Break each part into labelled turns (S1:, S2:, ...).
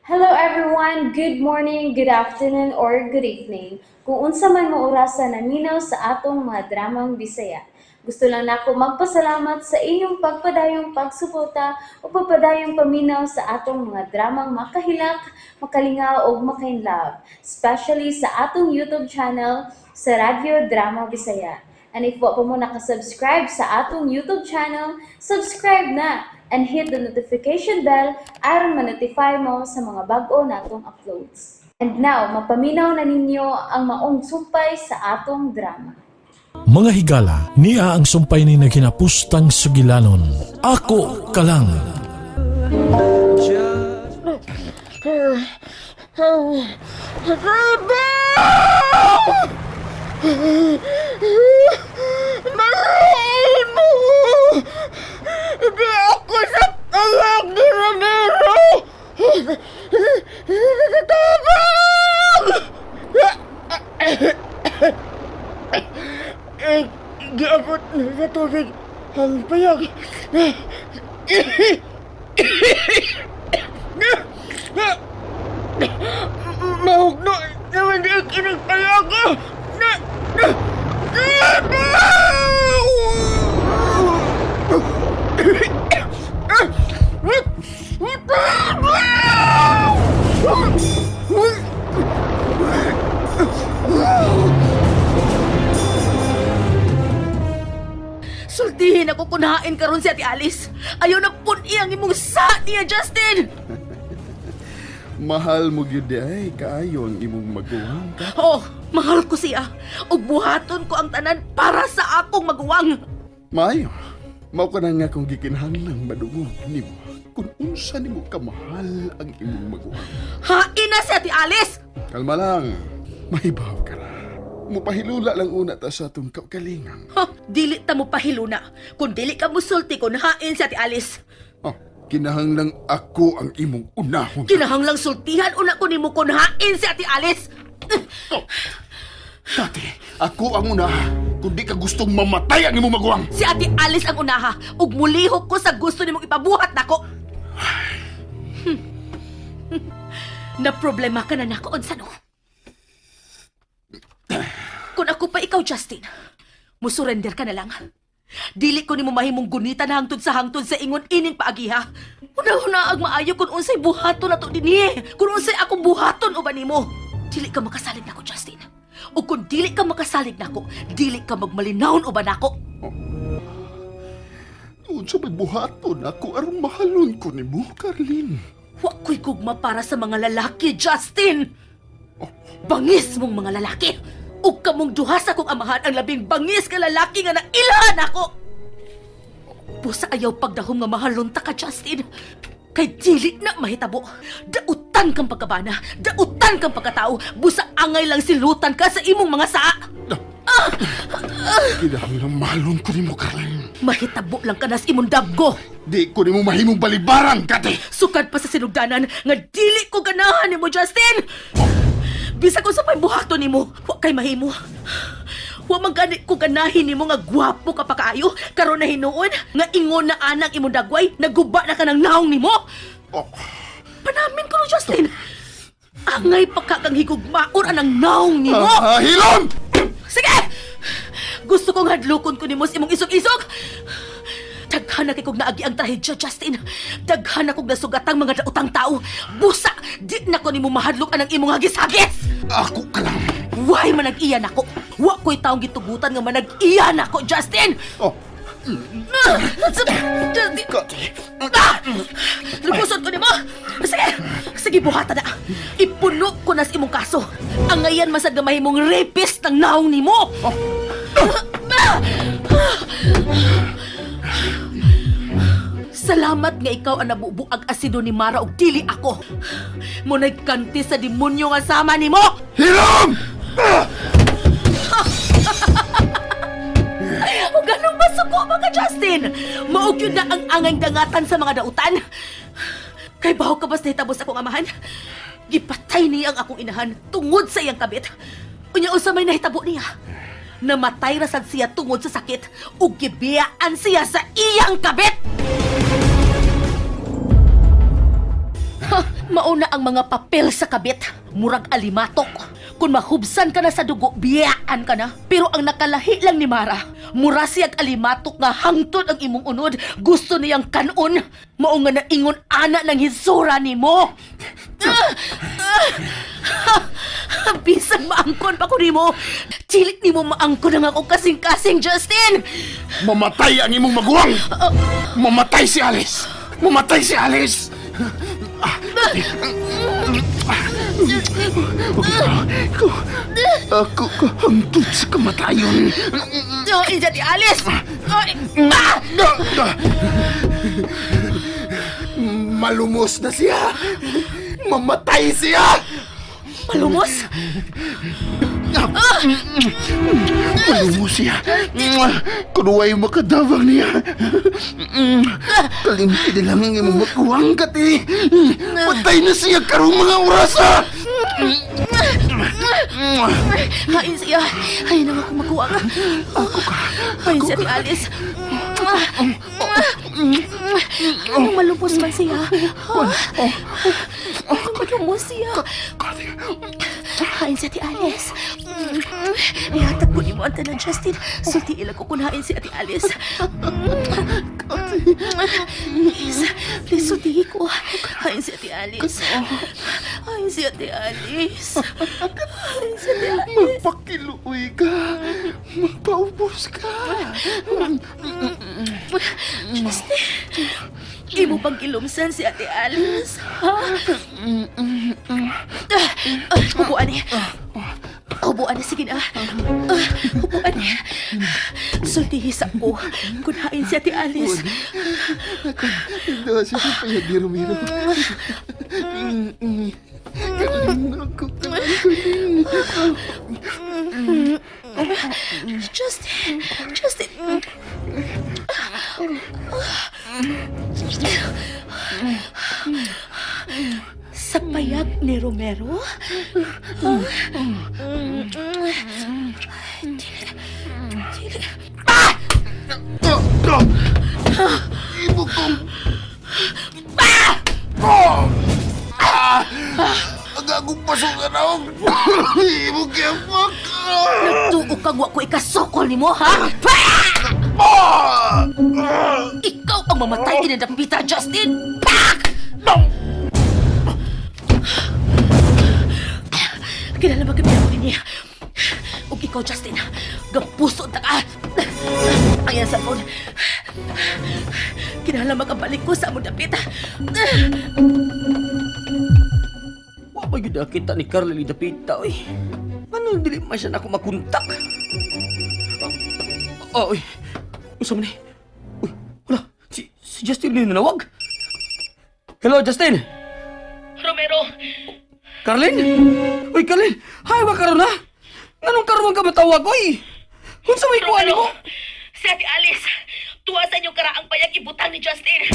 S1: Hello everyone, good morning, good afternoon, or good evening. Kung unsa man mo orasan naminaw sa atong mga dramang Bisaya. Gusto lang nako magpasalamat sa inyong pagpadayong pagsuporta o pagpadayong paminaw sa atong mga dramang makahilak, makalingaw o makainlove, especially sa atong YouTube channel sa Radyo Drama Bisaya. And if wa pa mo nakasubscribe sa atong YouTube channel, subscribe na and hit the notification bell aron ma-notify mo sa mga bag-o natong uploads. And now, mapaminaw na ninyo ang maong sumpay sa atong drama.
S2: Mga higala, niya ang sumpay ni naghinapustang sugilanon. Ako ka lang.
S3: Malain mo! Hindi ako sa tayag ni Ramiro! Tabang! Giabot na sa tubig ang payag. Mahugno naman di kinagpayag! Sultihin ako kunain karon si Ate Alice. Ayaw na iyang imong sa niya, Justin!
S4: Mahal mo gyud ay kaayo ang imong maguwang ka.
S3: Oh, mahal ko siya. Ug buhaton ko ang tanan para sa akong maguwang.
S4: Maayo, mao ka na nga kung gikinahanglang madungog nimo kung unsa nimo kamahal ang imong maguwang.
S3: Hain na si Ate Alice!
S4: Kalma lang, mahibaw ka na. Mupahilula lang una ta sa atong kaugalingan.
S3: Ha, dili ta mo pahiluna. Kung dili ka musulti kun hain si Ate Alice.
S4: Oh, kinahanglang ako ang imong unahon.
S3: Kinahanglang sultihan una ko nimo kun hain si Ate Alice.
S4: Dati, ako ang una. Kung di ka gustong mamatay ang imong maguwang.
S3: Si Ate Alice ang unaha ug mulihok ko sa gusto nimong ipabuhat nako. Na problema ka na nako unsa no? Kung ako pa ikaw, Justin, musurrender ka na lang. Dili ko nimo mahimong gunitan hangtod sa ingon ining paagiha. Una-una ag maayo kung unsay buhaton nato dinhi. Kung unsay akong buhaton uban nimo. Dili ka makasalig nako, Justin. O kung dili ka makasalig nako, dili ka magmalinawon uban nako.
S4: Unsa may buhaton ako aron mahalon ko nimo, Carlin.
S3: Wa ko'y gugma para sa mga lalaki, Justin! Bangis mong mga lalaki! Ug kamong duha sa kong amahan ang labing bangis ka lalaki nga nailahan ako! Busa ayaw pagdahom nga mahalon ta ka, Justin! Kay dili na mahitabo. Dautan kang pagkabana, dautan kang pagkatao, busa angay lang silutan ka sa imong mga saa!
S4: Kinahanglang mahalon ko nimo, Carlin.
S3: Mahitabo lang ka na sa imong dabgo!
S4: Di ko nimo mahimong balibaran, kate!
S3: Sukad pa sa sinugdanan nga dili ko ganahan nimo, Justin! Bisa ko sa pay buhaton nimo, wa kay mahimo. Wa man gani ko ganahin nimo nga gwapo ka pa kaayo karon na hinuon nga ingon na anang imong dagway naguba na ka ng naong nimo.
S4: Oh,
S3: Panamin ko no, Justin. Angay pa ka kang higugmaon anang naong nimo.
S4: hilom!
S3: Sige! Gusto kong hadlukon ko nimo sa imong isog-isog. Daghan na kay kog naagi ang trahedya, Justin. Daghan na kog nasugatang mga daotang tao. Busa, di na ko nimo mahadlok anang imong hagis-hagis.
S4: Ako ka lang.
S3: Why manag-iya nako? Wa ko'y taong gitugutan nga manag-iya nako, Justin!
S4: Oh,
S3: Justin!
S4: kate.
S3: Lukusot ko nimo! Sige! Sige, buhata na! Ipuno ko na sa imong kaso! Ang ngayon masag na mahimong rapist ng naong nimo! Salamat nga ikaw ang nabubuag asido ni Mara og dili ako! Muna'y kanti sa demonyo nga sama nimo!
S4: Hilom!
S3: O ganun masuko mga Justin! Maog yun na ang angay dangatan sa mga dautan! Kay baho ka bas nahitabos akong amahan? Gipatay niya ang akong inahan tungod sa iyang kabit. Unya usa may nahitabo niya. Namatay ra sad siya tungod sa sakit ug gibiyaan siya sa iyang kabit. Mauna ang mga papel sa kabit, murag alimatok. Kung mahubsan ka na sa dugo, biyaan ka na. Pero ang nakalahi lang ni Mara, mura siyag alimatok nga hangtod ang imong unod. Gusto niyang kanon. Mao nga naingon ana ng hisura nimo. Bisang maangkon pa ko nimo. Chilit nimo maangkon ang ako kasing-kasing, Justin.
S4: Mamatay ang imong maguwang! Mamatay si Alice! Mamatay si Alice! Ako kahangtod sa kamatayon.
S3: Oh, jadi Alice.
S4: Malumos na siya! Mamatay siya!
S3: Malumos?
S4: Malumos siya! Kunuway makadawang niya! Kalimti na lang ang imong makuwang kati! Patay na siya karong mga orasa!
S3: Hain siya. Hain ang ako makuha ka. Hain siya ni Alice. Anong malupos man siya? Anong malupos siya? Hain siya ni Alice. Ihatag ko ni mo ang tanan, Justin. Sulti ilang ko kung hain siya ni Alice. Please, sultihi ko. Hain siya ni Alice. Hain siya ni Alice. Hain siya ni Alice.
S4: Magpakiluoy ka! Magpaubos ka!
S3: Justin, imo pang kilumsan si Ate Alice, ha? Upuan niya. Upuan niya, sige na. Upuan niya. Sultihis ako kung hain si Ate Alice.
S4: Hindi siya sa payag-miro-miro.
S3: Justin. Sa payag ni Romero?
S4: Ibo kong... Agagong pasukan ako! Ibo kiyapak!
S3: Nagtuo ka ko ikasokol ni mo, ha? Ikaw ang mamatay inadapita, Justin! Kinala magkabiyang niya. Ug ikaw, Justin, gapuso ta ka. Ayan sa phone. Kinala magkabalik ko sa among dapita.
S5: Wa ba yun nakita ni Carla ni Dapita, oy? Ano dili man siya na ako makontak? Oy, usam ni. Uy, wala, si Justin ni nanawag. Hello, Justin!
S3: Romero!
S5: Carlin? Uy, Carlin! Hay ba karon na? Anong karon ka matawag, oy? Unsa may kuha nimo?
S3: Si Ate Alice, tuwa sa inyong karaang payag ibutang ni Justin.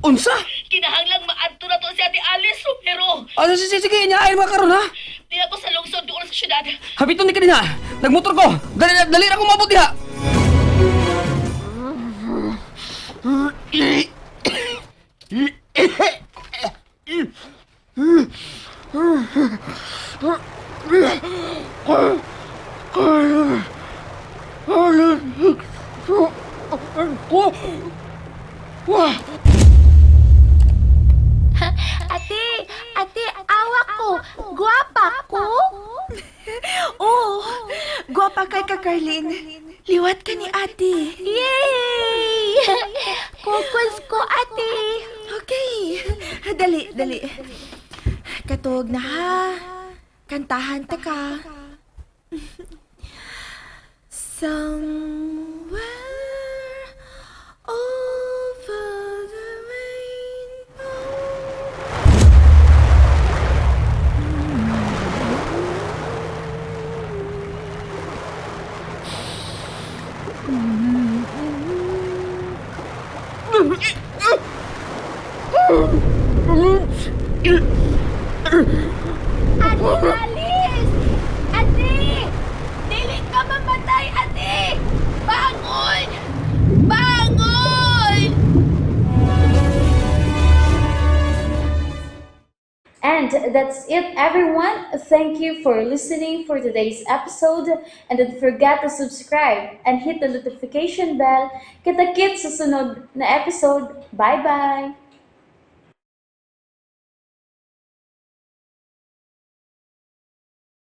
S5: Unsa?
S3: Kinahanglang maadto na to si Ate Alice, Romero.
S5: Sige, inyaay ba karon ha?
S3: Di ako sa lungsod doon sa syudad.
S5: Habiton ni kanina. Nagmotor ko. Dali ra ko mabot diha.
S6: Ate, awak ko. Guwapa ko.
S7: Oh, gwapa kay ka, Carlin. Liwat ka ni ate.
S6: Yay! Kukos ko, ate.
S7: Okay. Dali. Katog na ha. Kantahan ta ka. Somewhere over the rainbow.
S6: Ate Alice! Ate! Dili ka mamatay, ate! Bangon! Bangon!
S1: And that's it, everyone. Thank you for listening for today's episode. And don't forget to subscribe and hit the notification bell. Kita-kits sa sunod na episode. Bye-bye!